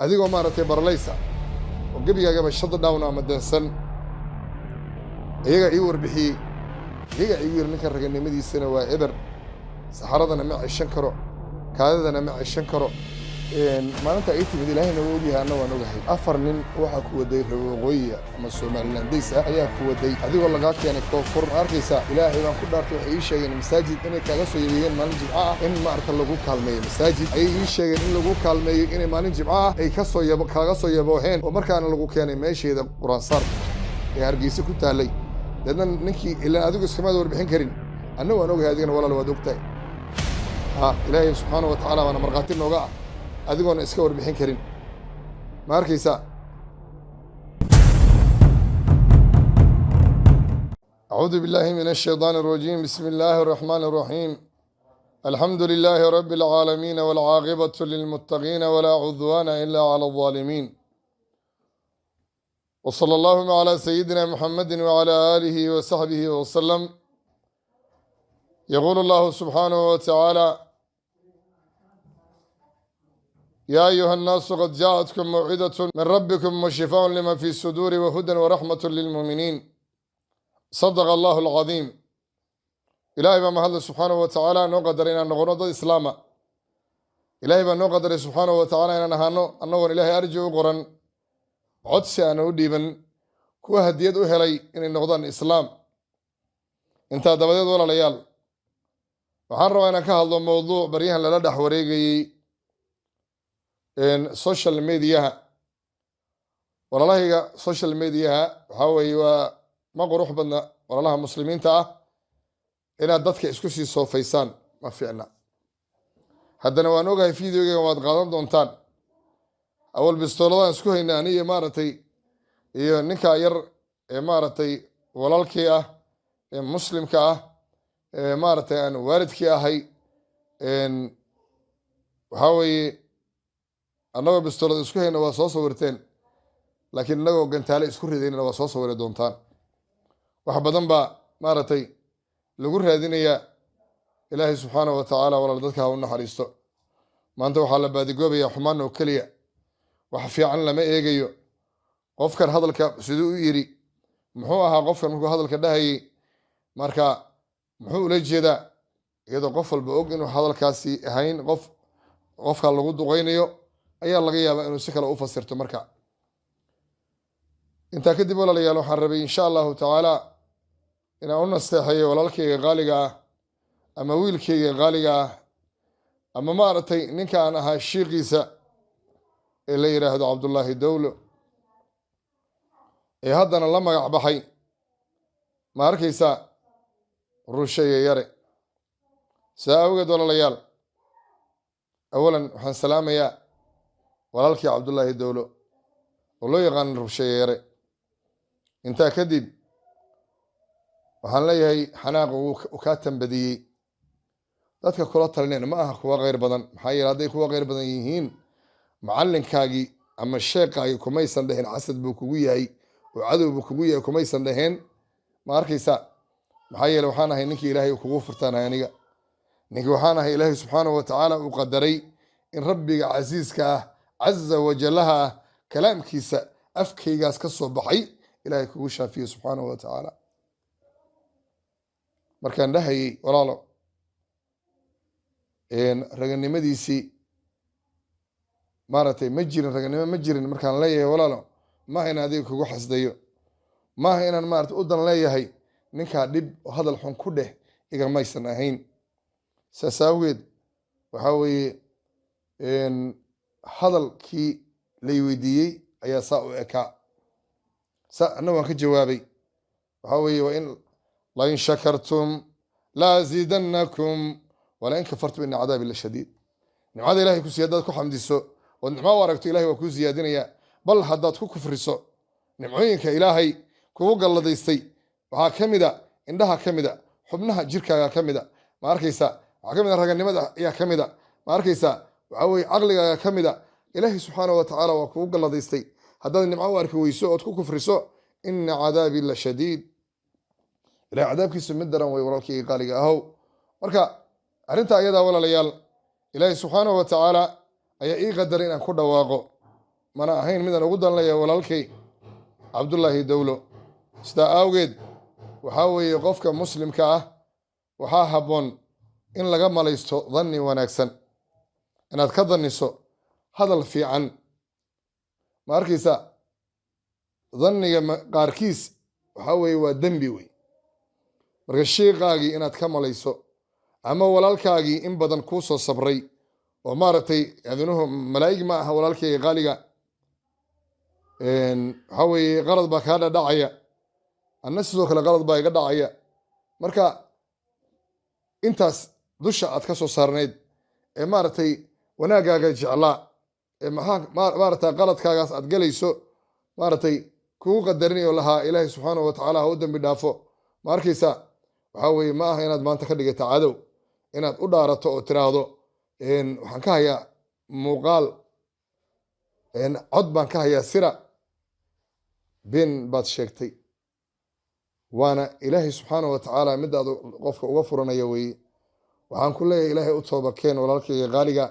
adigoo maaragtay barlaysa oo gebigaagaba shada down ama dansan iyaga ii warbixiyey iyaga igu yiri ninkan raganimadiisana waa eber saxaradana ma cishan karo kaadadana ma cishan karo maalinta ay timid ilaahayna waa ogyahay anna waan ogahay 4 nin waxaa ku waday waqooyiga ama Somalilandays ayaa ku waday adigoo laga keenay koonfur arkaysa ilaahay baan ku dhaartay waxay ii sheegeen masaajid inay kaga soo yeeyeen maalin jimco ah in maarta lagu kaalmeeyo masaajid ay ii sheegeen in lagu kaalmeeyo inay maalin jimco ah ay ka soo yabo kaga soo yabooheen oo markaana lagu keenay meesheeda quraan saar ee Hargeysa ku taalay dadna ninkii ilaa adigu iskama warbixin karin anna waan ogahay adigana walaal waad ogtahay ilaahay subhanahu wa ta'ala wana marqaati nooga adigoona iska warbixin karin ma arkaysa أعوذ بالله من الشيطان الرجيم بسم الله الرحمن الرحيم الحمد لله رب العالمين والعاقبة للمتقين ولا عدوان إلا على الظالمين وصلى الله على سيدنا محمد وعلى آله وصحبه وسلم يقول الله سبحانه وتعالى يا أيها الناس قد جاءتكم موعظة من ربكم وشفاء لما في الصدور وهدى ورحمة للمؤمنين صدق الله العظيم إلهي بما هذا سبحانه وتعالى نقدر إن نغنض الإسلام إلهي بما نقدر سبحانه وتعالى إن أنه إلهي أرجو قرن عدسي أنا وديبا كوه هديد أهلي إن نغضان الإسلام انت دبديد ولا ليال وحروا أنا كهذا موضوع بريها للدح وريقي social media والله social media هو ما قروح بدنا والله مسلمين تا إن dadka isku sii soofaysan ma fiicna haddana waan ogahay fiidiyowga waad qaadan doontaan awal bistooladan isku hayna aniga maaratay iyo ninka yar ee maaratay walaalkii ah ee muslimka ah ee maaratay aan waalidkii ahay waxa weeye annagoo bistoolada isku hayna waa soo sawirteen laakiin annagoo gantaale isku ridaynana waa soo sawiri doontaan wax badan baa maaratay lagu raadinayaa ilaahay subxaanahu wa tacaala walaal dadka ha u naxariisto maanta waxaa la baadigoobayaa xumaan oo keliya wax fiican lama eegayo qofkan hadalka siduu u yidhi muxuu ahaa qofkan markuu hadalka dhahayay marka muxuu ula jeedaa iyadoo qof walba og inuu hadalkaasi ahayn qofka lagu duqaynayo ayaa laga yaabaa inuu si kale u fasirto marka intaa kadib walaalayaal waxaan rabay insha allahu tacaala inaan u nasteexeeyo walaalkayga qaaliga ah ama wiilkayga qaaliga ah ama maaragtay ninka aan ahaa shiiqiisa ee la yidhaahdo cabdullaahi dowlo ee haddana la magac baxay ma arkaysa rusheeye yare saa awgeed walaalayaal awalan waxaan salaamayaa walaalkii cabdullaahi dowlo oo loo yaqaan rusheeye yare intaa kadib waxaan leeyahay xanaaq uu kaa tambadiyey dadka kula talineen ma aha kuwa khayr badan maxaa yeele hadday kuwa khayr badan yihiin macallinkaagii ama sheekaagii kumaysan dheheen casad buu kugu yahay oo cadow buu kugu yahay kumaysan dheheen ma arkaysa maxaa yeele waxaan ahay ninkii ilaahay kugu furtaanahay aniga ninkii waxaan ahay ilaahay subxaanahu wa tacaala uu qadaray in rabbiga casiiska ah caza wajallaha ah kalaamkiisa afkaygaas ka soo baxay ilaahay kugu shaafiye subxaanahu wa tacaala markaan dhahayay walaalo raganimadiisii maaragtay ma jirin raganimo ma jirin markaan leeyahay walaalo maaha inaan adiga kugu xasdayo maaha inaan maarata u dan leeyahay ninkaa dhib oo hadal xun ku dheh igamaysan ahayn saas awgeed waxaa weeye hadalkii lay weydiiyey ayaa saa u ekaa anna waan ka jawaabay waxaa weeye waa in lain shakartum la aziidannakum walain kafartum ina cadaabi la shadiid nimcada ilahay ku siiya haddaad ku xamdiso ood nicmo u aragto ilahay waa kuu siyaadinayaa bal haddaad ku kufriso nimcooyinka ilaahay kugu galladaystay waxaa ka mida indhaha ka mida xubnaha jirkaaga ka mida ma arkaysa waxaa ka mid a raganimada ayaa ka mida ma arkaysa waxaa weye caqligaaga ka mida ilaahay subxaanahu wa tacaala waa kugu galladaystay haddaad nimco u arki weyso ood ku kufriso ina cadaabii la shadiid ilahay cadaabkiisu mid daran way walaalkayga qaaliga ahow marka arrinta ayadaa walaalayaal ilaahay subxaanahu wa tacaala ayaa ii qadaray inaan ku dhawaaqo mana ahayn midaan ugu danlaya walaalkay cabdullaahi dowlo. sidaa awgeed waxaa weeye qofka muslimka ah waxaa habboon in laga malaysto danni wanaagsan, inaad ka danniso hadal fiican. ma arkaysa danniga qaarkiis waxaa weeye waa dembi wey. marka sheekaagii inaad ka malayso ama walaalkaagii in badan kuu soo sabray oo maaragtay adinuhu malaa'ig ma aha walaalkayga qaaliga, waxaa weeye qalad baa kaa dhadhacaya, anna sidoo kale qalad baa iga dhacaya. marka intaas dusha aad ka soo saarnayd ee maaragtay wanaaggaaga jeclaa ee maaragtay qaladkaagaas aad galayso maaragtay kugu qadarinayo lahaa ilaahay subxaanahu watacaala ha u dambi dhaafo. ma arkaysa waxaa weeye ma aha inaad maanta ka dhigata cadow, inaad u dhaarato oo tiraahdo waxaan ka hayaa muuqaal, cod baan ka hayaa sira. been baad sheegtay, waana ilaahay subxaanahu watacaala midaad qofka uga furanaya weeye. waxaan ku leeyahay ilaahay u toobakeen walaalkayga qaaliga.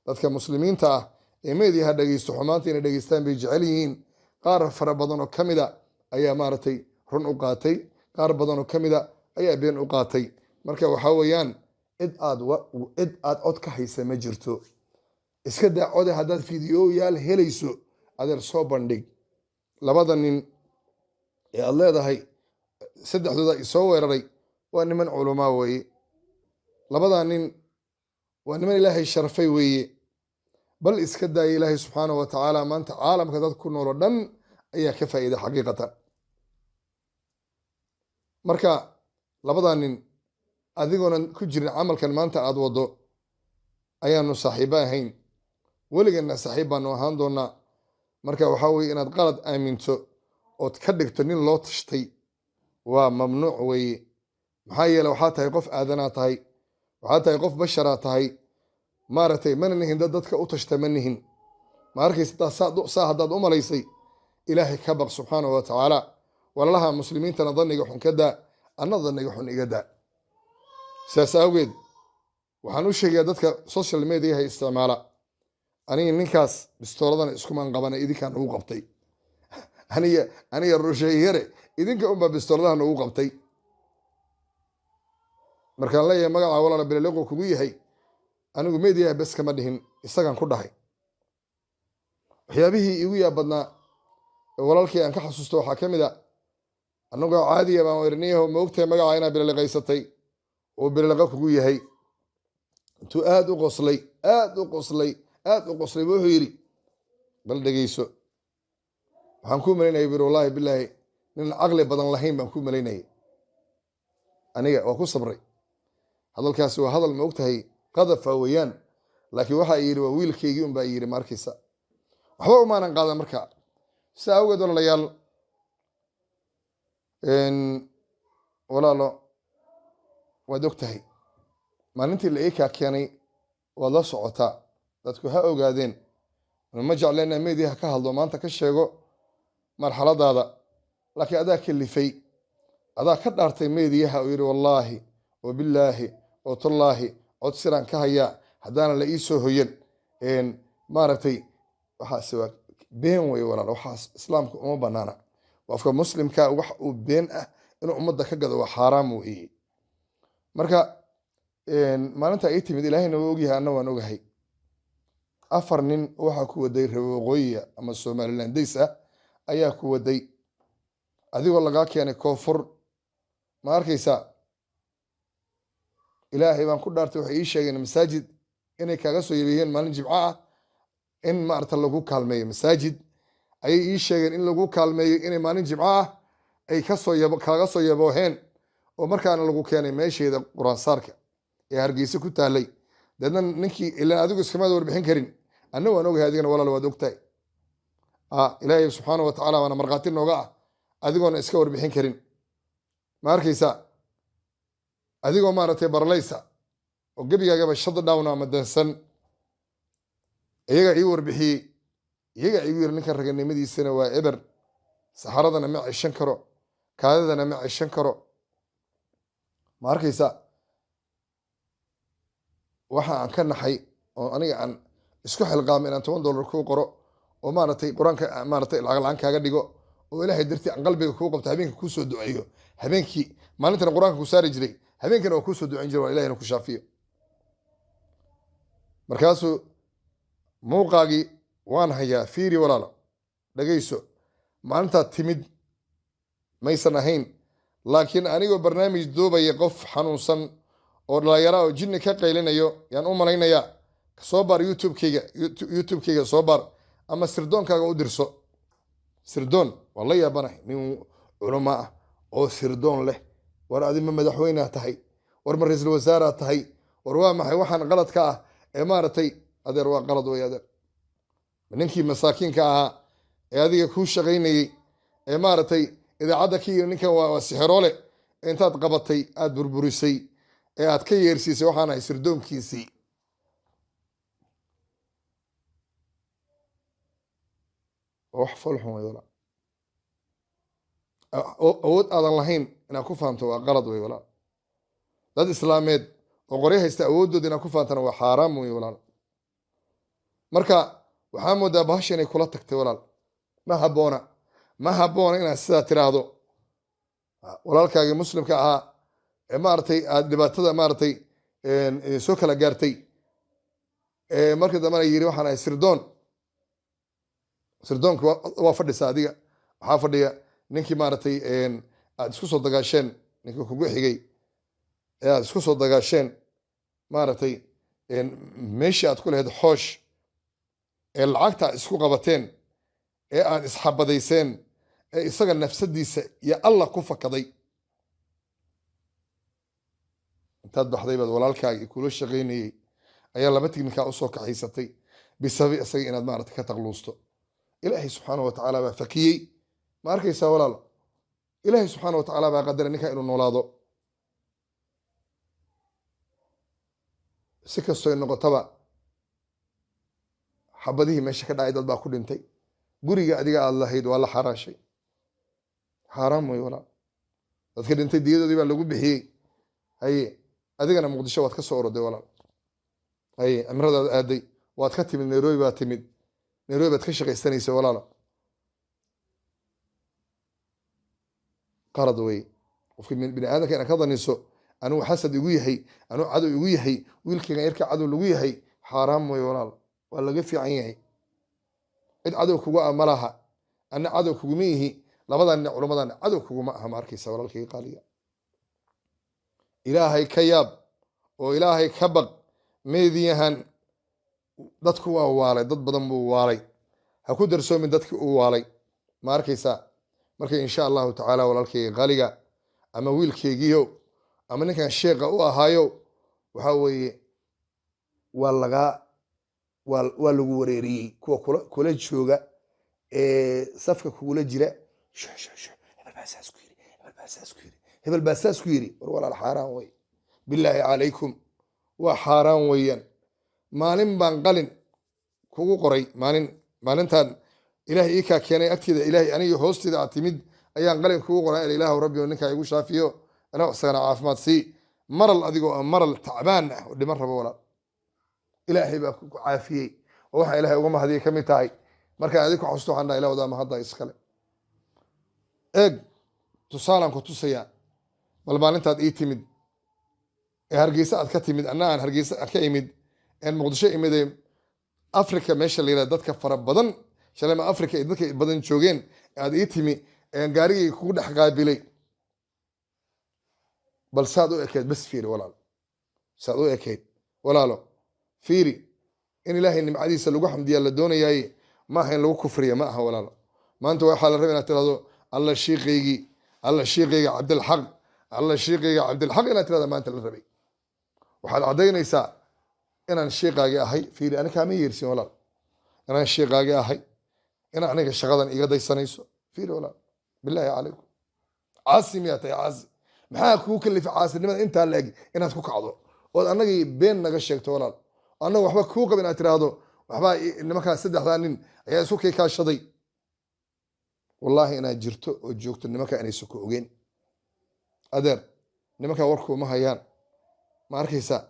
dadka muslimiinta ah ee meediyaha dhegeysto xumaanta inay dhegeystaan bay jecel yihiin. qaar fara badan oo ka mida ayaa maaragtay run u qaatay, qaar badan oo ka mida ayaa been u qaatay. marka waxaa weeyaan cid aad cod ka haysa ma jirto. iska daa code haddaad fideoyaal helayso adeer soo bandhig. labada nin ee aad leedahay saddexdooda isoo weeraray waa niman culamaa weeye. labadaa nin waa niman ilaahay sharfay weeye. bal iska daaya ilaahay subxaanahu watacaala maanta caalamka dad ku nooloo dhan ayaa ka faa'iida xaqiiqatan. marka labadaa nin adigoonan ku jirin camalkan maanta aad waddo ayaanu saaxiibo ahayn, weligeena saaxiib baanu ahaan doonaa. marka waxaa weye inaad qalad aaminto ood ka dhigto nin loo tashtay waa mamnuuc weeye. maxaa yeele waxaa tahay qof aadanaa tahay, waxaa tahay qof basharaa tahay, maaragtay mana nihin dadka u tashta ma nihin. ma arkaysa saa haddaad u malaysay ilaahay ka baq subxaanahu watacaala. walalaha muslimiintana danniga xun ka daa, anna danniga xun iga daa. sidaas awgeed waxaan u sheegayaa dadka social mediaha isticmaala, aniga ninkaas bistooladana iskumaan qabana idinkaan ugu qabtay. aniga rusheeyare idinka unbaa bistooladaha noogu qabtay. markaan leeyahay magaca walaala bilaleqo kugu yahay, anigu mediyaha bes kama dhihin, isagaan ku dhahay. waxyaabihii igu yaab badnaa ee walaalkii aan ka xasuusto waxaa ka mid a annagoo caadiya baan werniyaho maogtahay magaca inaa bilaleqaysatay oo bilaleqo kugu yahay. intuu aad u qoslay wuxuu yidhi bal dhegeyso, waxaan kuu malaynaya bir wallaahi bilaahi nin caqli badan lahayn baan kuu malaynayay. aniga waa ku sabray. hadalkaasi waa hadal ma ogtahay qadafa weeyaan, laakiin waxaa yidhi waa wiilkaygii unbaa yidhi. ma arkaysa waxba umaanan qaadan. marka sidaa awgeed walaalayaal, walaalo waad og tahay maalintii la iikaa keenay waad la socotaa. dadku ha ogaadeen, ma jeclena meediyaha ka hadlo maanta ka sheego marxaladaada, laakiin adaa kalifay, adaa ka dhaartay meediyaha oo yidhi wallaahi oo bilaahi oo tallaahi cod siraan ka hayaa haddaana la ii soo hoyan. maaragtay waxaas waa been wey walaal. waxaas islaamka uma banaana. qofka muslimka wax uu been ah inuu ummadda ka gado waa xaaraam weeye. marka maalinta ii timid ilaahayna waa ogyahay, anna waan ogahay. 4 nin waxaa ku waday reer waqooyiga ama somalilandays ah ayaa ku waday, adigoo lagaa keenay koonfur. ma arkaysa ilaahay baan ku dhaartay waxay ii sheegeen masaajid inay kaaga soo yabeeyeen maalin jimco ah in maarata lagu kaalmeeyo. masaajid ayay ii sheegeen in lagu kaalmeeyo, inay maalin jimco ah ay kaaga soo yabooheen oo markaana lagu keenay meesheeda quraansaarka ee hargeysa ku taalay. deedna ninkii ilaan adigu iskamaad warbixin karin, anna waan ogahay, adigana walaal waad ogtahay. ilaahay subxaanahu watacaala waana markhaati nooga ah adigoona iska warbixin karin. ma arkaysa adigoo maaragtay barlaysa oo gebigaagaba shutdown ama dansan, iyagaa ii warbixiyey, iyagaa iigu yiri ninkan raganimadiisana waa eber, saxaradana ma ceshan karo, kaadadana ma ceshan karo. ma arkaysa waxa aan ka naxay oo aniga aan isku xilqaamay inaan $10 kuu qoro oo maaragtay qur-aanka maaragtay lacag la-aan kaaga dhigo oo ilaahay dartii aan qalbiga kuu qabto habeenka kuu soo duceeyo habeenkii maalintana qur-aanka ku saari jiray habeenkana waa kuu soo duceyn jiray waa ilahina ku shaafiyo markaasuu muuqaagii waan hayaa fiiri walaalo dhagayso maalintaad timid maysan ahayn laakiin anigoo barnaamij duubaya qof xanuunsan oo dhalinyara oo jinni ka qaylinayo yaan u malaynayaa soo baar youtubekeyga soo baar ama sirdoonkaaga u dirso sirdoon waa la yaabanahay nin culamo ah oo sirdoon leh war adima madaxweynea tahay war ma ra-iisul wasaaraa tahay war waa maxay waxaan qalad ka ah ee maaragtay adeer waa qalad wey adeer ninkii masaakiinka ahaa ee adiga kuu shaqaynayey ee maaragtay idaacadda ka yiri ninkan waa sixiroole intaad qabatay aada burburisay ee aad ka yeersiisay waxaan ahay sirdoonkiisii wax folxun wey walaa awood aadan lahayn inaad ku fahamto waa qalad wey walaal dad islaameed oo qoryo haysta awoodooda inaad ku fahamtana waa xaaraam wey walaal marka waxaa moodaa bahasha inay kula tagtay walaal ma habboona inaad sidaa tiraahdo walaalkaagii muslimka ahaa ee maaragtay aad dhibaatada maaragtay soo kala gaartay markii dambena yiri waxaan ahay sirdoonka waa fadhisa adiga waxaa fadhiya ninkii maaragtay aad isku soo dagaasheen ninkii kugu xigay ee aad isku soo dagaasheen maaragtay meeshii aad ku lahayd xoosh ee lacagta isku qabateen ee aad isxabadayseen ee isaga nafsadiisa iyo allah ku fakaday intaad baxday baad walaalkaagii kula shaqaynayey ayaa laba tignikaa usoo kaxaysatay bisababi isaga inaad maaragtay ka taqluusto ilaahay subxaana wa tacaala baa fakiyey ma arkaysaa walaalo ilaahay subxaana wa tacaala baa qadaray ninkaa inuu noolaado si kastoo noqotaba xabadihii meesha ka dhacay dad baa ku dhintay guriga adiga aada lahayd waa la xaraashay xaaraam wey walaal dadka dhintay diyadoodii baa lagu bixiyey haye adigana muqdisho waad ka soo oroday walaal haye amradaad aaday waad ka timid nairobi baad timid nairobi baad ka shaqaysanaysa walaalo qalad wey qofki bini aadamka inaad ka daniso anuu xasad igu yahay anuu cadow igu yahay wiilkaygan yarka cadow lagu yahay xaaraam wey walaal waa laga fiican yahay cid cadow kuga ah ma laha anna cadow kuguma ihi labadanna culummadanna cadow kuguma aha ma arkaysa walaalkayga qaaliga ilaahay ka yaab oo ilaahay ka baq meediyahan dadku waa waalay dad badan buu waalay ha ku darsoomin dadkii uu waalay ma arkaysaa marka insha allahu tacaala walaalkayga qaaliga ama wiilkaygiyo ama ninkan sheekha u ahaayo waxaa weeye waa lagu wareeriyey kuwa kula jooga ee safka kugula jira hebel baa saas ku yiri war walaal xaaraan wey bilaahi calaykum waa xaaraan weeyaan maalin baan qalin kugu qoray maalintan ilaahay ii kaa keenay agteeda ilaahay aniga hoosteeda aad timid ayaan qalin kugu qoray ilaahu rabbi oo ninkaa igu shaafiyo anaa isagana caafimaad sii maral adigoo maral tacbaan ah oo dhiman rabo walaal ilaahay baa ku caafiyey oo waxa ilaahay uga mahadiyay ka mid tahay markaan adig ku xasuusto waxaan dhaha ilah wadaa mahadda iskale eeg tusaalaan ku tusayaa bal maalintaad ii timid ee hargeysa aad ka timid anna aan hargeysa ka imid een muqdisho imidee africa meesha la yidhahda dadka fara badan shalema africa ay dadka badan joogeen aad ii timi gaarigay kugu dhex qaabilay bal saad u ekeyd bas fiiri walaalo saad u ekeyd walaalo fiiri in ilaahay nimcadiisa lagu xamdiyaa la doonayaaye maaha in lagu kufriya ma aha walaalo maanta waxaa la raba inaad tirahdo alla shiiqaygii cabdilxaq alla shiiqayga cabdilxaq inaad tirahda maanta la rabay waxaad caddaynaysaa inaan shiiqaagi ahay fiiri ani kaama yeersin walaal inaan shiiqaagi ahay in aniga shaqadan iga daysanayso fiiri walaal bilaahi calaykum caasi miyaa tahay caasi maxaa kugu kalifa caasinimada intaa la eg inaad ku kacdo ood annagii been naga sheegto walaal annaga waxba kuu qaba inaad tiraahdo waxbaa nimankaa saddexdaa nin ayaa isku kay kaashaday wallaahi inaad jirto oo joogto nimankaa inaysan ku ogeen adeer nimankaa warkuuma hayaan ma arkaysaa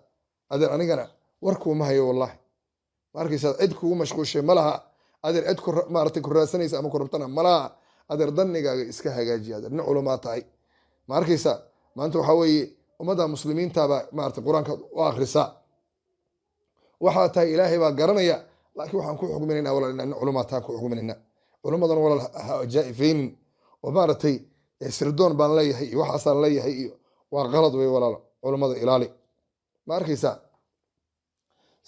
adeer anigana warkuuma hayo wallaahi ma arkaysaa cid kugu mashquushay ma laha adeer cid maaragtay ku raadsanaysa ama ku rabtana malaha adeer danigaaga iska hagaajiya adeer nin culamaa tahay ma arkaysa maanta waxaa weeye ummadda muslimiintabaa maaragtay qur-aanka u akhrisaa waxaa tahay ilaahay baa garanaya laakiin waxaan ku xukminayna walaal inaan culamaa tahan ku xukminayna culummadan walaal ha jaa'ifaynin oo maaragtay sirdoon baan leeyahay iyo waxaasaan leeyahay iyo waa qalad wey walaalo culummada ilaali ma arkaysaa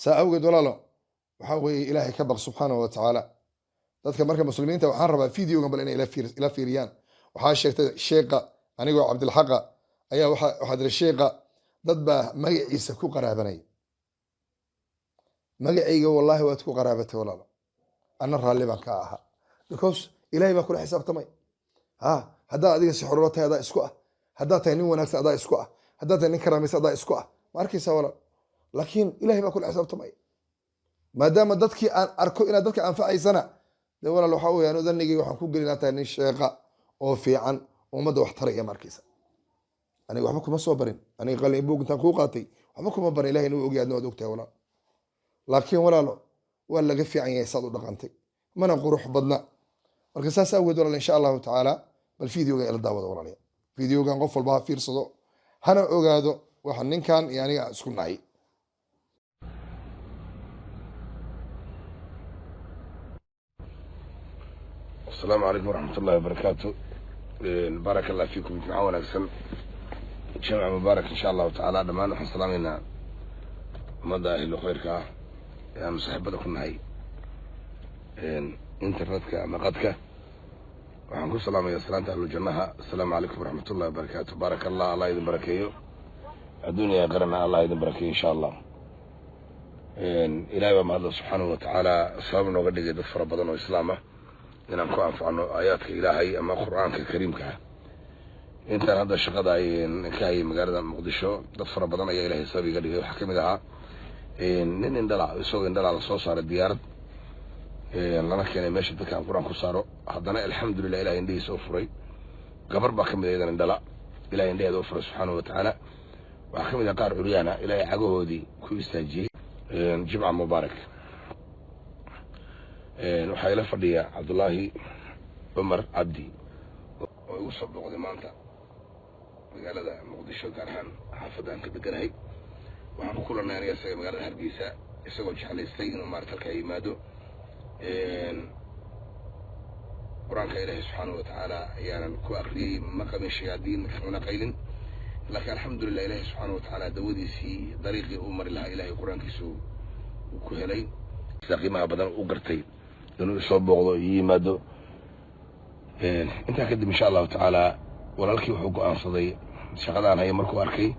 saa awgeed walaalo waxaa weeye ilaahay ka baq subxaanahu wa tacaala dadka marka muslimiinta waxaan rabaa videogan bal inay ila fiiriyaan waxaa sheegtay sheekha anigoo cabdilxaqa ayaa waxaa dira sheekha dad baa magaciisa ku qaraabanaya magacayga wallaahi waad ku qaraabatay walaalo anna raalli baan ka ahaa because ilaahay baa kula xisaabtamay haddaad adiga si xorolo tahay adaa isku ah haddaad tahay nin wanaagsan adaa isku ah haddaad tahay nin karaamaysa adaa isku ah ma arkaysaa walaal laakiin ilahay baa kula xisaabtamay maadaama dadkii aan arko inaad dadka anfacaysana dee walaal waxaa weeye anu danigay waxaan ku gelin tahay nin sheeqa oo fiican ummadda wax taraya ma arkaysa aniga waxba kuma soo barin aniga qalin buug intaan kuu qaatay waxba kuma barin ilahay inuu ogyahay adna waad ogtahay walaal laakiin walaalo waa laga fiican yahay saad u dhaqantay mana qurux badna marka saas awgeed walaal insha allahu tacaala bal videogan ila daawada walaalayaal videogan qof walba ha fiirsado hana ogaado waxa ninkan iyo aniga isku nahay السلام عليكم ورحمة الله وبركاته. بارك الله فيكم معاون أحسن جمع مبارك إن شاء الله تعالى. دمان نحن سلامنا مدى أهل خيرك يا مصاحبة كنا هاي إنترنتك مقدك وحنكون سلام يا سلامة أهل الجنة. السلام عليكم ورحمة الله وبركاته. بارك الله الله يدين بركيه الدنيا قرنا الله يدين بركيه إن شاء الله. إلهي وما الله سبحانه وتعالى صابنا وقد جد فربنا وإسلامه inaan ku anfacno aayaadka ilaahay ama qur-aanka kariimka ah. intaan hadda shaqada ay ka hayay magaalada muqdisho dad fara badan ayaa ilaahay sabab iga dhigay. waxaa kamid ahaa nin indhala isagoo indhala la soo saaray diyaarad lana keenay meesha dadka aan qur-aan ku saaro. haddana alxamdulilah ilahay indhihiisa u furay. gabar baa kamid iyadan indhala ilahay indhaheeda u furay subxaanahu watacaala. waxaa kamid ah qaar curyaana ilaahay cagahoodii ku istaajiyey. jimca mubaarak. waxaa ila fadhiya cabdullaahi cumar cabdi oo igu soo booqday maanta magaalada muqdisho gaar ahaan xaafadda aan ka deganahay. waxaan ku kulannay aniga isaga magaalada hargeysa isagoo jeclaystay inuu maarata halkaa yimaado. qur-aanka ilaahi subxaanahu watacaala ayaanan ku akriyey ma qabin shayaadiin kamana qaylin. laakiin alxamdulilah ilaahi subxaanahu watacaala dawadiisii dariiqii uu mari lahaa ilaahay qur-aankiisu uu ku helay. sida qiimaha badan u gartay inuu soo booqdo iyo yimaado. intaa kadib insha allahu tacaala walaalkii wuxuu go'aansaday shaqadaan haya markuu arkay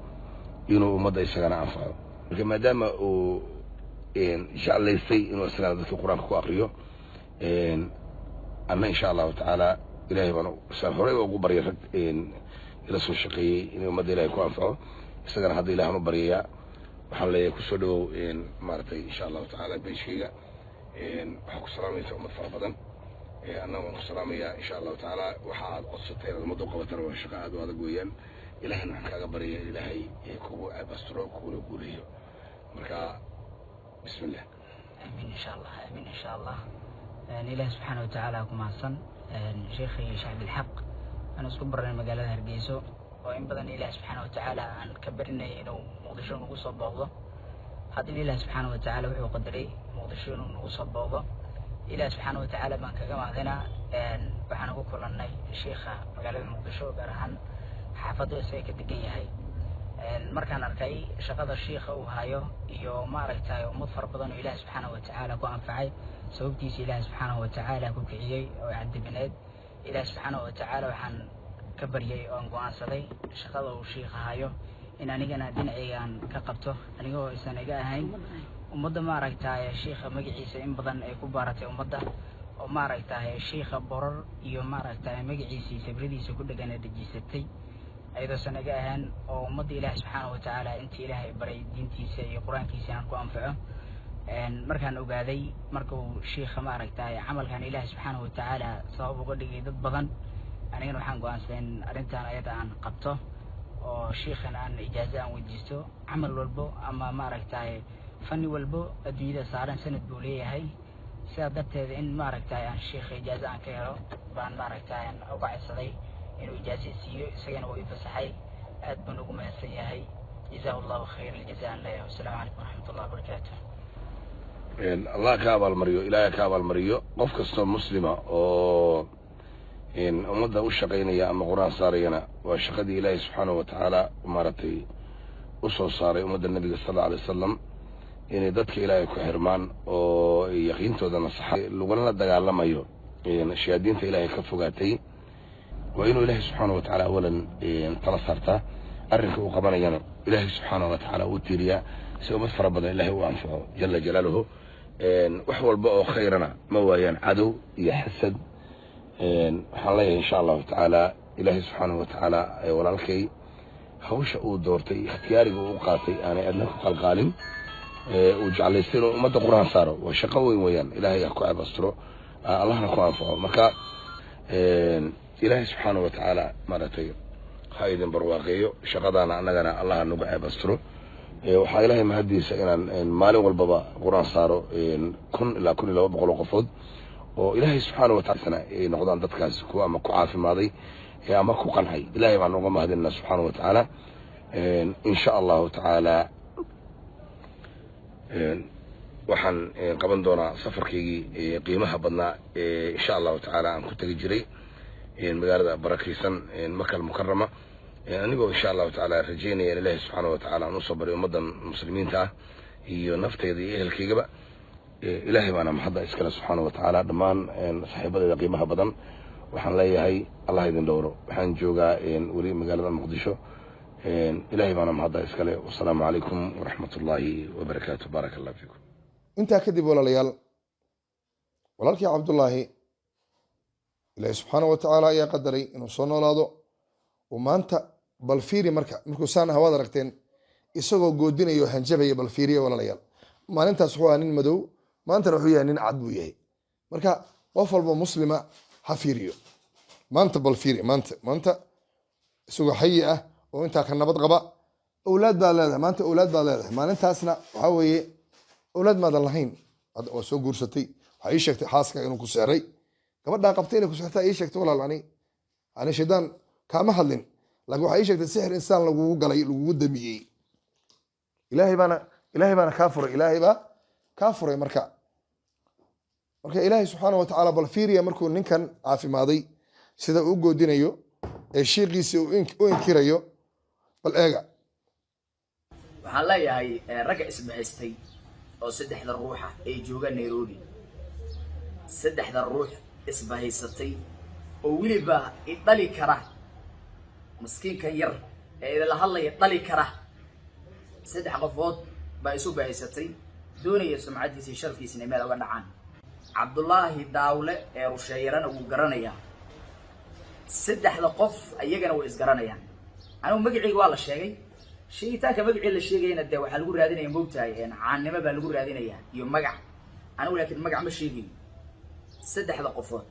inuu ummadda isagana anfaco. marka maadaama uu jeclaystay inuu isagana dadka qur-aanka ku akriyo anna insha allahu tacaala ilaahay baan saan horey ugu baryay rag ila soo shaqeeyey inuu ummadda ilaahay ku anfaco. isagana hadda ilaahan u baryayaa. waxaan leeyahay kusoo dhawow maaragtay insha allahu tacaala beeshkayga. waxaa ku salaamaysa ummad fara badan. annaga waan ku salaamayaa insha allahu tacaala. waxa aad codsatay inaad ummadda u qabatana waa shaqo aad u adag weeyaan. ilahayna waxaan kaaga baryaya ilaahay kugu abasturo kuguna guuleeyo. marka bismillah. amiin insha allah amiin insha allah. ilaahi subxaana watacaala ku mahadsan. sheekhay sheekh cabdilxaq aan isku barnay magaalada hargeyso oo in badan ilaahi subxaana watacaala aan ka barinay inuu muqdisho nagu soo booqdo. haddana ilaahi subxaana watacaala wuxuu qadaray muqdisho inuu nagu soo booqdo. ilaahi subxaana watacaala baan kaga mahadinaa. waxaan ugu kulannay sheekha magaalada muqdisho gaar ahaan xaafadda isaga ka degan yahay. markaan arkay shaqada sheekha uu hayo iyo maaragtay ummad fara badan oo ilaahi subxaana watacaala ku anfacay sababtiisa ilaahi subxaana watacaala ku kiciyey oo cadibineed. ilaahi subxaana watacaala waxaan ka baryay oo aan go'aansaday shaqada uu sheekha hayo in anigana dhinacaygaan ka qabto anigoo aysan iga ahayn ummadda maaragtay sheekha magaciisa in badan ay ku baaratay ummadda oo maaragtay sheekha borar iyo maaragtay magaciisa sabradiisa ku dhagan ee dejisatay ayadoosan iga ahayn oo ummadda ilaahi subxaana watacaala intii ilaahay baray diintiisa iyo qur-aankiisa aan ku anfaco. markaan ogaaday markuu sheekha maaragtay camalkan ilaahi subxaana watacaala sabab uga dhigay dad badan anigana waxaan go'aansaday in arrintan ayada aan qabto oo sheekhan aan ijaazo aan weydiisto. camal walbo ama maaragtay fanni walbo adduunyada saaran sanad buu leeyahay. sidaa darteeda in maaragtay aan sheekha ijaaza aan ka helo baan maaragtay aan uga codsaday inuu ijaaza siiyo isagana wuu i fasaxay aad baan ugu mahadsan yahay jazaa allahu khayr aljazaa an leeyahay wasalaamu calaykum waraxmatullahi wabarakaatu allah ka abaalmariyo ilaahay ka abaalmariyo qof kastoo muslima oo ummadda u shaqaynaya ama qur-aan saarayana waa shaqadii ilaahay subxaanahu watacaala maaragtay u soo saaray ummadda nabiga sal alla alay wasalam inay dadka ilaahay ku xirmaan oo yaqiintoodana saxa lagulana dagaalamayo shayaadiinta ilaahay ka fogaatay waa inuu ilaahay subxaanahu watacaala awalan tala saartaa arrinka uu qabanayana ilaahay subxaanahu watacaala uu tiiriyaa si ummad fara badan ilaahay u anfaco jala jalaaluhu wax walba oo khayrana ma waayaan cadow iyo xasad waxaan leeyahay insha allahu tacaala ilaahay subxaanahu watacaala walaalkay hawsha uu doortay ikhtiyaariga uu qaatay aanay adna ku qalqaalin uu jeclaystay inuu ummadda qur-aan saaro waa shaqo weyn weeyaan ilaahay ha ku abastiro allahna ku anfaco marka ilaahay subxaanahu watacaala maaragtay ha idin barwaaqeeyo shaqadaana annagana allah nagu abastiro waxaa ilaahay mahadiisa inaan maalin walbaba qur-aan saaro 1,000 ilaa 1,200 qofood oo ilaahay subxaanahu watacaala ay noqdaan dadkaas kuwa ama ku caafimaaday ama ku qancay ilaahay baan uga mahadinaa subxaanahu watacaala insha allahu tacaala waxaan qaban doonaa safarkaygii qiimaha badnaa insha allahu tacaala aan ku tegi jiray magaalada barakaysan makal mukarama anigoo insha allahu tacaala rajeynaya in ilaahay subxaanahu watacaala aan usoo bariyo ummaddan muslimiinta ah iyo nafteyda iyo ehelkaygaba ilaahay baana mahadda iskale subxaanahu watacaala dhammaan saaxiibadeeda qiimaha badan waxaan leeyahay allah idin dhowro waxaan joogaa weli magaalada muqdisho ilaahay baana mahadda iskale wasalaamu calaykum waraxmatullaahi wabarakaatu baaraka allah fiikum intaa kadib walaalayaal walaalkii cabdullaahi ilaahay subxaanahu watacaala ayaa qadaray inuu soo noolaado uu maanta bal fiiri markuu saan hawaad aragteen isagoo goodinayo hanjabaya bal fiiriya walaalayaal maalintaas wuxuu ahaa nin madow maantana wuxuu yahay nin cad buu yahay marka qof walba muslima ha fiiriyo maanta bal fiiri maanta isagoo xayi ah oo intaa ka nabad qaba awlaad baad leedahay maanta awlaad baad leedahay maalintaasna waxaa weeye awlaad maadan lahayn waa soo guursatay waxaa ii sheegtay xaaska inuu ku seeray gabadhaa qabtay inay ku seertaa ii sheegtay walaal ani shaydaan kaama hadlin laakiin waxaa ii sheegtay sixir insaan lagugu galay lagugu damiyey ilaahay baana kaa furay ilaahay baa kaa furay marka ilaahay subxaanahu watacaala bal fiiriya markuu ninkan caafimaaday sida uu goodinayo ee shiiqiisii u inkirayo bal eega waxaan leeyahay ragga isbahaystay oo 3 ruuxa ay joogaan Nairobi 3 ruux isbahaysatay oo wiliba idali kara miskiinka yar ee la hadlaya dhali kara 3 qofood baa isu bahaysatay doonaya sumcadiisa iyo sharafkiisa meel uga dhacaan Cabdullaahi Daawle ee rusheeyarana uu garanaya 3 qof ayagana way isgaranayaan anigu magacayga waa la sheegay sheegitaanka magacii la sheegayna de waxa lagu raadinaya moogtahay caannimo baa lagu raadinaya iyo magac anigu laakiin magac ma sheegin 3 qofood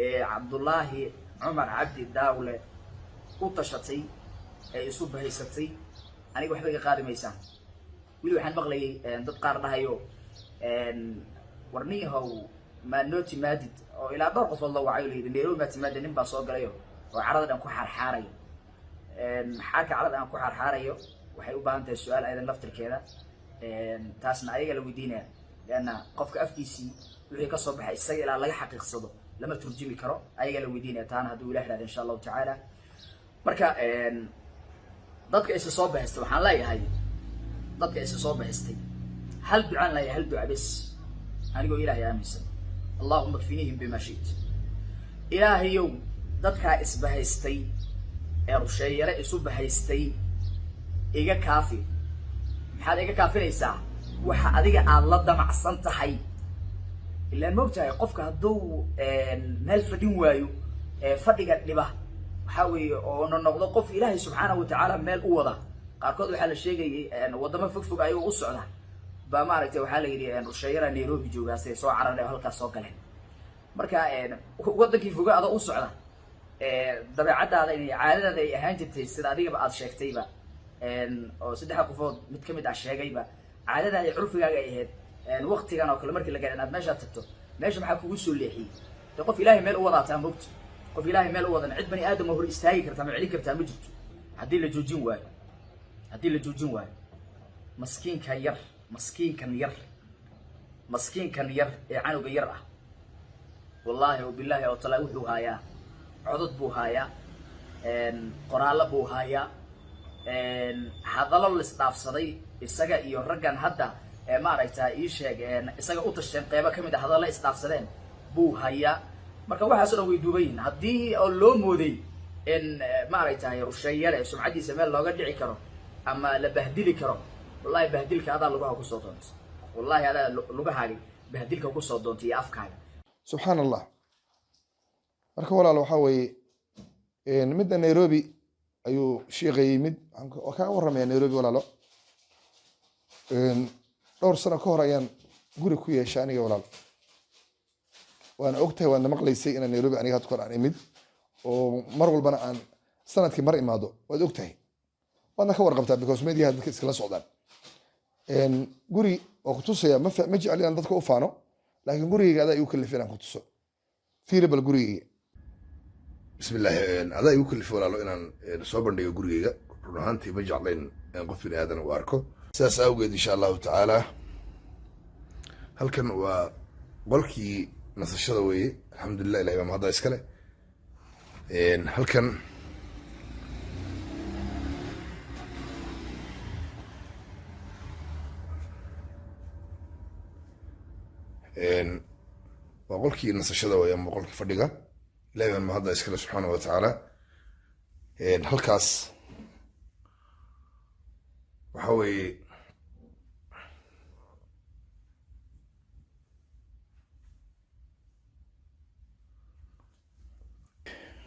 ee Cabdullaahi Umar Cabdi Daawle u tashatay ee isu bahaysatay aniga waxba iga qaadimaysan wili waxaan maqlayay dad qaar dhahayo warniyahow ma nooti maadid oo ilaa dhowr qofood la wacay leeyahay Nairobi ma timaadeen nin baa soo galayo oo carada dhan ku xarxaarayo maxaa ka carada aan ku xarxaarayo waxay u baahan tahay su'aal aydan laftirkeeda taasna ayaga la weydiinaya leena qofka afkiisii wixii ka soo baxay isaga ilaa laga xaqiiqsado lama turjumi karo ayaga la weydiinaya taana hadduu ilaahay raado insha Allah tacaala marka dadka isa soo bahaystay waxaan leeyahay dadka isa soo bahaystay hal ducaan leeyahay hal duca bas anigoo ilaahay aaminsan allahumma kfinihim bima shi'ta ilaahayow dadka isbahaystay ee rusheeyare isu bahaystay iga kaafi maxaad iga kaafinaysaa waxa adiga aad la damacsan tahay ilaa moogtahay qofka hadduu meel fadhin waayo fadhiga dhiba waxa weeye oo noqdo qof ilaahay subxaanahu watacaala meel u wada qaarkood waxaa la sheegayay wadamo fogfog ayuu u socda baa maaragtay waxaa la yidhi rusheeyara Nairobi joogaasay soo carareen halkaas soo galeen marka wadankii foga ada u socda dabeecadaada iyo caadadaada ay ahaan jirtay sida adigaba aad sheegtayba oo 3 qofood mid kamid ah sheegayba caadadaada iyo curfigaaga ay ahayd waqtigan oo kale markii la gaaro inaad meesha tagto meesha maxaa kugu soo leexiyay de qof ilaahay meel u wadaataa moogta qof ilaahay meel u wadan cid bani aadam hor istaagi kartaa ma celin kartaa ma jirto haddii la joojin waayo maskiinkan yar ee canuga yar ah wallaahi wabilaahi oo talaa wuxuu haayaa codod buu haayaa qoraallo buu haayaa hadallo la isdhaafsaday isaga iyo raggan hadda maaragtaa ii sheeg isaga u tashteen qeybo ka mid ah hadalla isdhaafsadeen buu hayaa marka waxaasoo dhan way duuban yihiin haddii oo loo mooday in maaragtay rusheeyare sumcaddiisa meel looga dhici karo ama la bahdili karo wallahi bahdilka adaa lugaha kusoo doonta wallahi adaa lugahaaga bahdilka kusoo doonta iyo afkaaga subxaan allah marka walaal waxaa weeye midda nairobi ayuu shiiqa yimid waa kaa warramaya nairobi walaalo dhowr sano ka hor ayaan guri ku yeeshay aniga walaal waana ogtahay waadna maqlaysay inaan nairobi aniga had kor aan imid oo mar walbana aan sanadkii mar imaado waad ogtahay waadna ka warqabtaa because mediaha dadka iskala socdaan guri oo kutusaya ma jecel inaan dadka u faano laakiin gurigayga adaa igu kalifay inaan kutuso fiiribal gurigayga bismillahi adaa igu kalifay walaalo inaan soo bandhigo gurigayga run ahaantii ma jeclayn qof bini aadan u arko sidaas awgeed insha allahu tacaala halkan waa qolkii nasashada weeye alxamdulilah ilahay baa mahadda iskale halkan waa qolkii nasashada weeye ama qolkii fadhiga ilahay baan mahadda iskale subxaanahu watacaala halkaas waxa weeye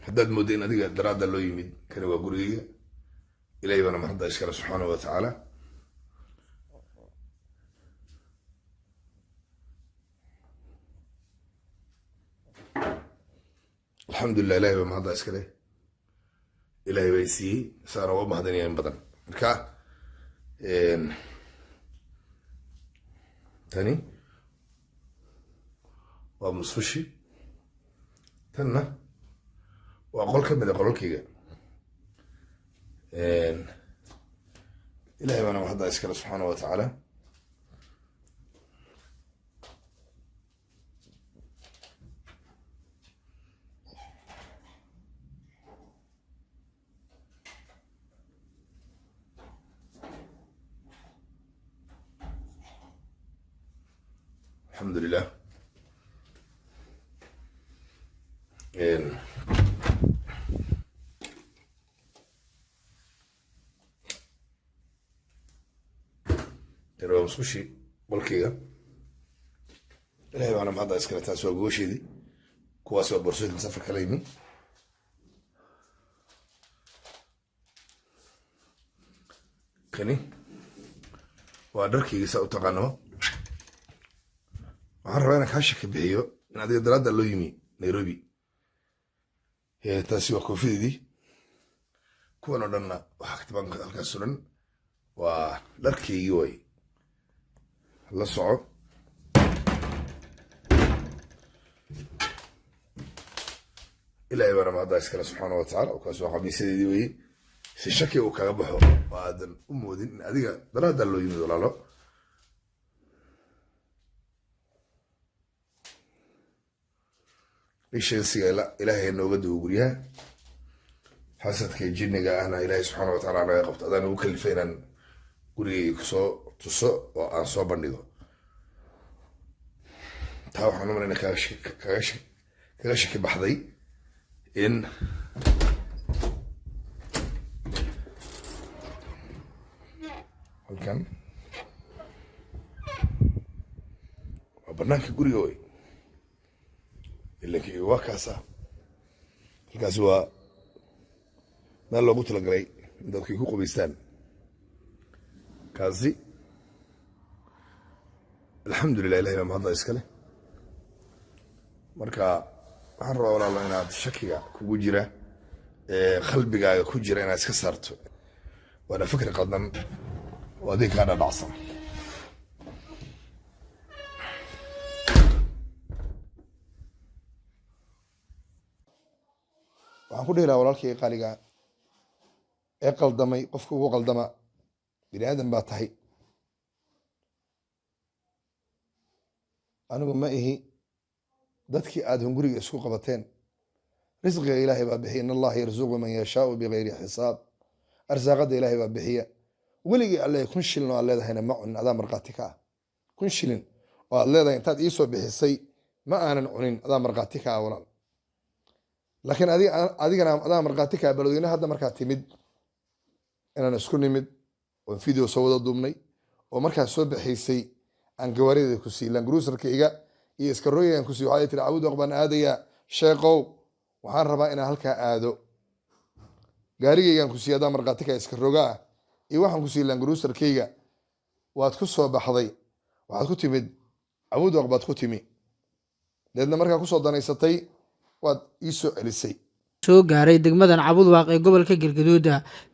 haddaad moodda in adiga daraadda loo yimid kani waa gurigayga ilahay baana mahadda iskale subxaanahu watacaala alxamdulilah ilahay baa mahadda iskale ilahay bay siiyey saana waa mahadinaya in badan marka tani waa musqushi tanna waa qol ka mid a qololkayga ilahay baana mahadda iskale subxaanahu watacaala alxamdulilah tani waa musqushi qolkayga ilahay baana mahadda iskale taas waa gogosheedii kuwaas waa boorsooyinka safarka la yimi kani waa dharkayga saa u taqaanaba waxaan rabaa inaan kaa shaka bixiyo in adiga daraadda loo yimi nairobi taasi waa koofideedii kuwan oo dhanna waxaa katibaanka halkaas suran waa dharkaygii way la soco ilahay baana mahadda iskale subxaana watacaala kaas waa qamiisyadeedii weye si shaki uu kaga baxo oo aadan u moodin in adiga daraadda loo yimid walaalo isheegsiga ilaahay nooga duwo guryaha xasadka jinniga ahna ilaahay subxaana watacaala naga qabto adaan ugu kalifay inaan gurigayga kusoo tuso oo aan soo bandhigo taa waxaan u malayna kaga shaki baxday in halkan waa banaanka guriga wey ilankii waa kaasa halkaasi waa meel loogu talagalay in dadkay ku qubaystaan kaasi alxamdulilah ilahay baa mahadda iskale marka waxaan rabaa walaalo inaad shakiga kugu jira qalbigaaga ku jira inaad iska saarto waana fikri qaldan oo adiga kaa dhadhacsan waxaan ku dhihi lahaa walaalkayga qaaliga ee qaldamay qofka ugu qaldama bini aadan baa tahay anigu ma ihi dadkii aad hunguriga isku qabateen risqiga ilaahay baa bixiya in allaha yarzuqu man yashaau bigayri xisaab arsaaqada ilaahay baa bixiya weligii alle 1,000 shilin oo aad leedahayna ma cunin adaa markhaati ka ah 1,000 shilin oo aad leedahay intaad iisoo bixisay ma aanan cunin adaa markhaati ka ah walaal laakiin adigana adaa markhaati ka ah balweyne hadda markaa timid inaan isku nimid oon video soo wada duubnay oo markaa soo bixaysay aan gawaarideeda ku sii langruusarkayga iyo iskarooyinkan ku sii waxay tiri Cabuud Waaq baan aadayaa sheeqow waxaan rabaa inaan halkaa aado gaarigaygan ku sii adaa markhaati ka iskaroga ah iyo waxaan ku sii langruusarkayga waad ku soo baxday waxaad ku timid Cabuud Waaq baad ku timi deedna markaa kusoo danaysatay waad ii soo celisay soo gaaray degmadan Cabuud Waaq ee gobolka Galgaduud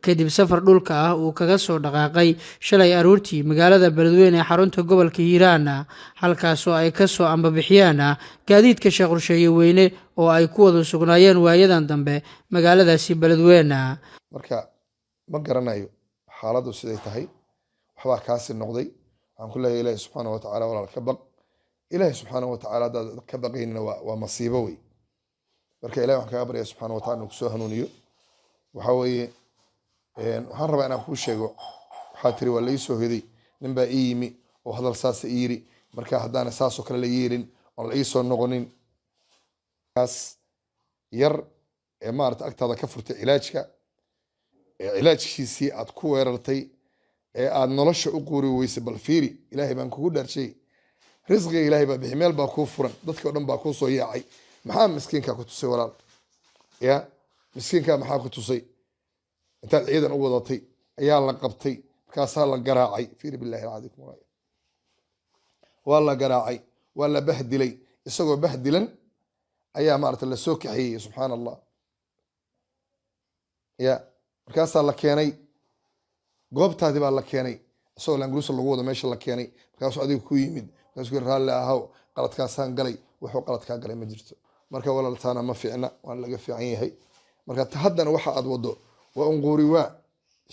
kadib safar dhulka ah uu kaga soo dhaqaaqay shalay aroortii magaalada Beledweyne ee xarunta gobolka Hiiraan halkaas oo ay ka soo ambabixiyaan gaadiidka Sheekh Rusheeye Weyne oo ay ku wada sugnaayeen waayadan dambe magaaladaasi Beledweyne marka ma garanayo xaaladdu siday tahay waxba kaasi noqday waxaan ku leeyahay Ilaahay subxaanahu wa ta'aala walaal ka baq Ilaahay subxaanahu wa ta'aala dad ka baqaynina waa masiibo weey marka Ilaahay waxaan kaga baryaa subxaanahu wa ta'aala inuu soo hanuuniyo waxa weeye waxaan rabaa inaan kuu sheego waxaa tiri waa la ii soo heday nin baa ii yimi oo hadal saas ii yiri marka haddaana saasoo kale la yeelin oon la ii soo noqonin kaas yar ee maarata agtaada ka furtay cilaajka ee cilaajkiisii aad ku weerartay ee aad nolosha u quuri weysay bal fiiri ilaahay baan kugu dhaarshay risqiga ilaahay baa bixi meel baa kuu furan dadka oo dhan baa kuu soo yaacay maxaa miskiinka ku tusay walaal ya miskiinka maxaa ku tusay intaad ciidan u wadatay ayaa la qabtay markaasaa la garaacay fiiri billahi alcadiikum waa la garaacay waa la bahdilay isagoo bahdilan ayaa maarata la soo kaxeeyey subxaan allah ya markaasaa la keenay goobtaadii baa la keenay isagoo langruusa lagu wado meesha la keenay markaasuu adiga ku yimid markaasuu raalli ahaw qaladkaasaan galay wuxuu qaladkaa galay ma jirto marka walaaltaana ma fiicna waan laga fiican yahay marka haddana waxa aad wado waa unquuri waa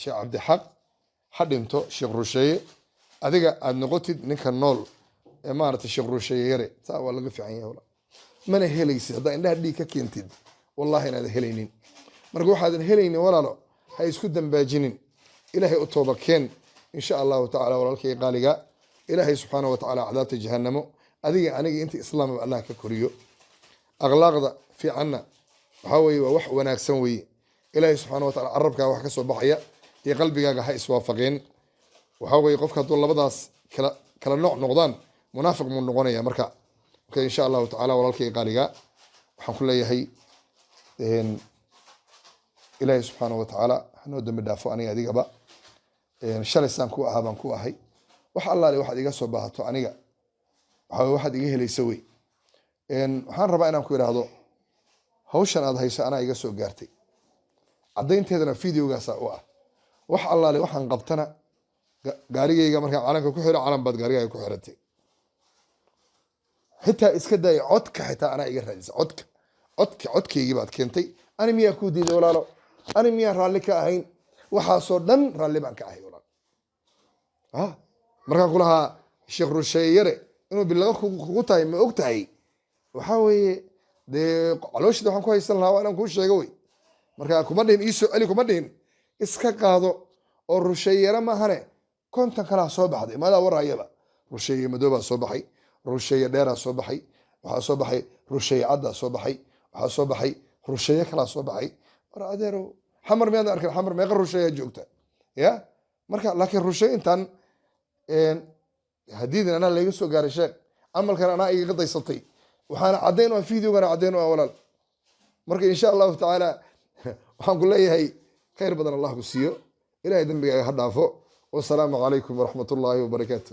sheekh cabdixaq ha dhinto sheekh Rusheeye adiga aad noqotid ninka nool ee maarata sheekh Rusheeye yare taa waa laga fiican yahay mana helaysid haddaa indhaha dhiig ka keentid wallahi inaad helaynin marka waxaadan helaynin walaalo ha isku dambaajinin ilaahay u tooba keen insha allahu tacaala walaalkay qaaliga ilaahay subxaanahu wa tacaala cadaabta jahannamo adiga aniga inta islaamaba allah ka koriyo akhlaaqda fiicanna waxaa weeye waa wax wanaagsan weeye ilaahay subxaanahu wa tacaala carabkaaga wax ka soo baxaya iyo qalbigaaga ha iswaafaqeen waxaa weeye qofka hadduu labadaas kala nooc noqdaan munaafiq muu noqonaya marka insha allahu tacaala walaalkay qaaliga waxaan ku leeyahay ilaahay subxaanahu wa tacaala hanoo dambi dhaafo aniga adigaba shalay saan ku ahaa baan ku ahay wax allaale waxaad iga soo baahato aniga waxaa waxaad iga helaysa wey waxaan rabaa inaan ku idhaahdo hawshan aad hayso anaa iga soo gaartay caddaynteedana videogaasa u ah wax allaale waxaan qabtana gaarigayga markaan calanka ku xiro calan baad gaarigaaga ku xirantay xitaa iska daaya codka xitaa anaa iga raadisa codkaygii baad keentay ani miyaa kuu diiday walaalo ani miyaan raalli ka ahayn waxaasoo dhan raalli baan ka ahay walaal markaan ku lahaa sheekh Rusheeye yare inuu bilaga kugu tahay ma og tahay waxaa weeye dee calooshida waxaan ku haysan lahaa waa inaan kuu sheego wey marka kuma dhihin iisoo celi kuma dhihin iska qaado oo Rusheeye yare maahane konton kalaa soo baxday maadaa warayaba Rusheeye madoobaa soo baxay Rusheeye dheeraa soo baxay waxaa soo baxay Rusheeye caddaa soo baxay waxaa soo baxay Rusheeye kalaa soo baxay war adeerow xamar miyaad arkin xamar meeqa Rusheeye joogta ya marka laakiin Rusheeye intaan hadiidan anaa layga soo gaaray sheekh camalkan anaa iga daysatay waxaana caddayn u videogana caddayn u walaal marka insha allahu tacaala waxaan ku leeyahay khayr badan allah ku siiyo ilaahay dembigaaga ha dhaafo wasalaamu calaykum waraxmatullaahi wabarakaatu